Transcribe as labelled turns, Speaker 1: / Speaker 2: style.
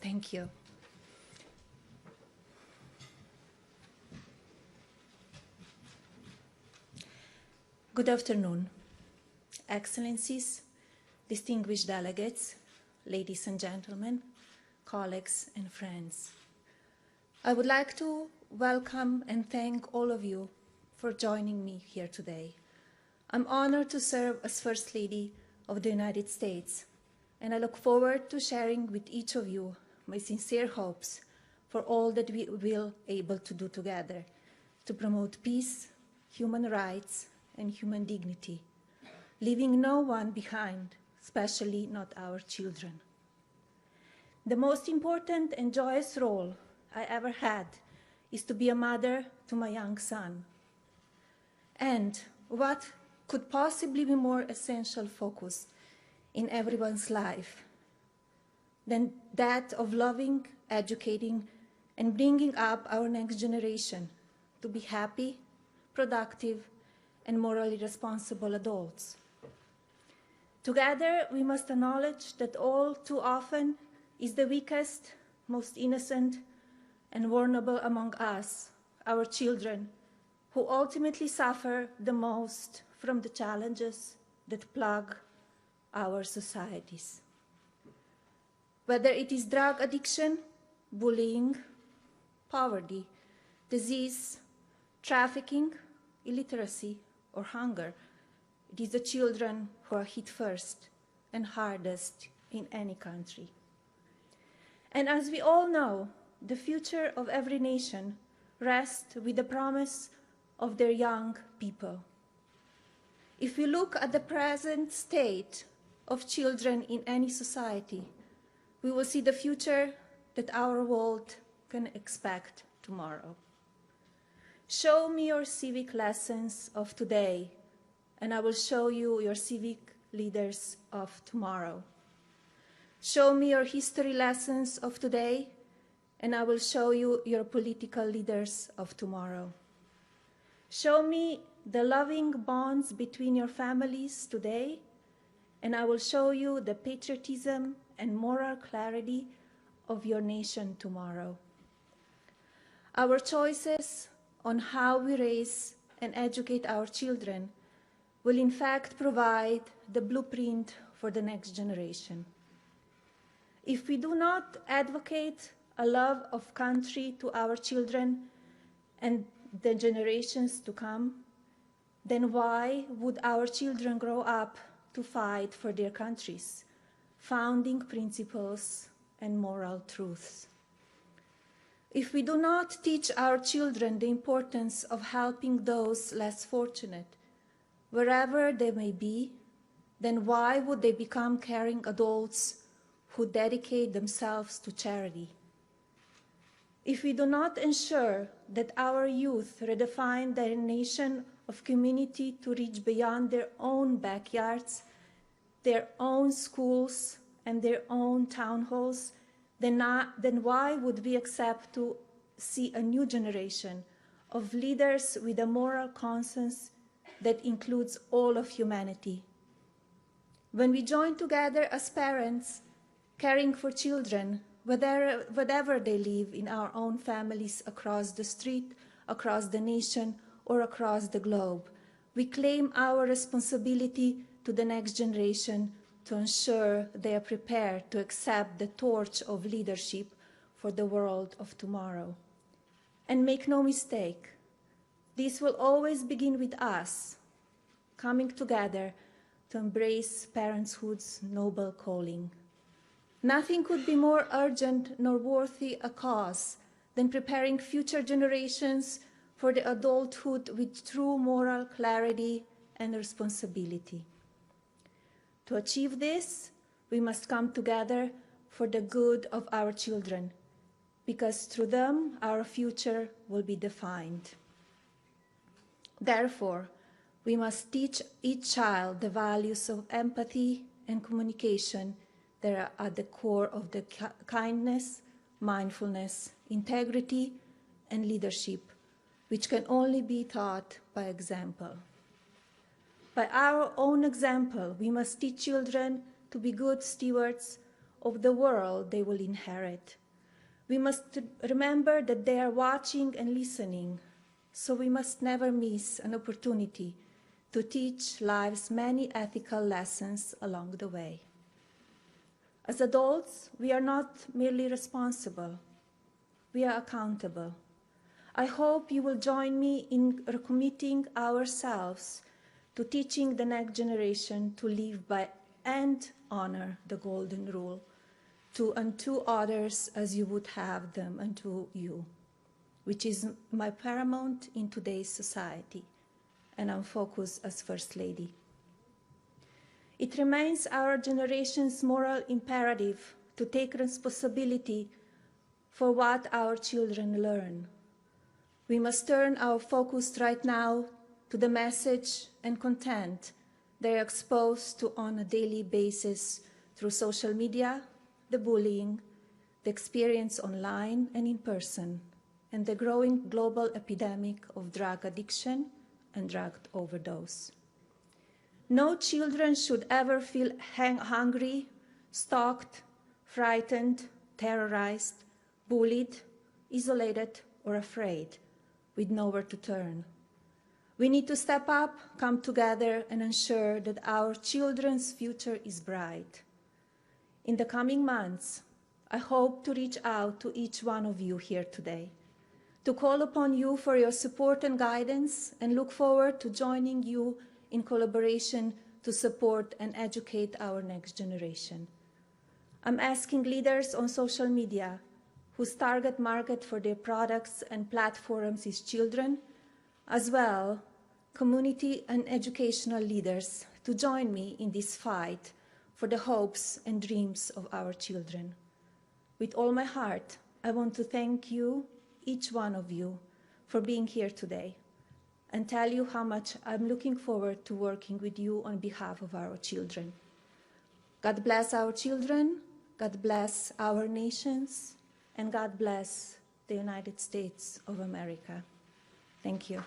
Speaker 1: Thank you. Good afternoon, Excellencies, distinguished delegates, ladies and gentlemen, colleagues and friends. I would like to welcome and thank all of you for joining me here today. I'm honored to serve as First Lady of the United States, and I look forward to sharing with each of you my sincere hopes for all that we will be able to do together to promote peace, human rights, and human dignity, leaving no one behind, especially not our children. The most important and joyous role I ever had is to be a mother to my young son. And what could possibly be more essential focus in everyone's life than that of loving, educating, and bringing up our next generation to be happy, productive, and morally responsible adults. Together, we must acknowledge that all too often is the weakest, most innocent, and vulnerable among us, our children, who ultimately suffer the most from the challenges that plague our societies. Whether it is drug addiction, bullying, poverty, disease, trafficking, illiteracy, or hunger, it is the children who are hit first and hardest in any country. And as we all know, the future of every nation rests with the promise of their young people. If we look at the present state of children in any society, we will see the future that our world can expect tomorrow. Show me your civic lessons of today, and I will show you your civic leaders of tomorrow. Show me your history lessons of today, and I will show you your political leaders of tomorrow. Show me the loving bonds between your families today, and I will show you the patriotism and moral clarity of your nation tomorrow. Our choices on how we raise and educate our children will in fact provide the blueprint for the next generation. If we do not advocate a love of country to our children and the generations to come, then why would our children grow up to fight for their countries, founding principles and moral truths? If we do not teach our children the importance of helping those less fortunate, wherever they may be, then why would they become caring adults who dedicate themselves to charity? If we do not ensure that our youth redefine their nation of community to reach beyond their own backyards, their own schools, and their own town halls, then why would we accept to see a new generation of leaders with a moral conscience that includes all of humanity? When we join together as parents, caring for children, wherever they live in our own families across the street, across the nation, or across the globe, we claim our responsibility to the next generation to ensure they are prepared to accept the torch of leadership for the world of tomorrow. And make no mistake, this will always begin with us, coming together to embrace parenthood's noble calling. Nothing could be more urgent nor worthy a cause than preparing future generations for the adulthood with true moral clarity and responsibility. To achieve this, we must come together for the good of our children, because through them our future will be defined. Therefore, we must teach each child the values of empathy and communication that are at the core of the kindness, mindfulness, integrity, and leadership, which can only be taught by example. By our own example, we must teach children to be good stewards of the world they will inherit. We must remember that they are watching and listening, so we must never miss an opportunity to teach life's many ethical lessons along the way. As adults, we are not merely responsible, we are accountable. I hope you will join me in recommitting ourselves to teaching the next generation to live by and honor the golden rule, to unto others as you would have them unto you, which is my paramount in today's society, and I'm focused as First Lady. It remains our generation's moral imperative to take responsibility for what our children learn. We must turn our focus right now to the message and content they are exposed to on a daily basis through social media, the bullying, the experience online and in person, and the growing global epidemic of drug addiction and drug overdose. No children should ever feel hungry, stalked, frightened, terrorized, bullied, isolated, or afraid, with nowhere to turn. We need to step up, come together, and ensure that our children's future is bright. In the coming months, I hope to reach out to each one of you here today, to call upon you for your support and guidance, and look forward to joining you in collaboration to support and educate our next generation. I'm asking leaders on social media whose target market for their products and platforms is children, as well community and educational leaders, to join me in this fight for the hopes and dreams of our children. With all my heart, I want to thank you, each one of you, for being here today, and tell you how much I'm looking forward to working with you on behalf of our children. God bless our children, God bless our nations, and God bless the United States of America. Thank you.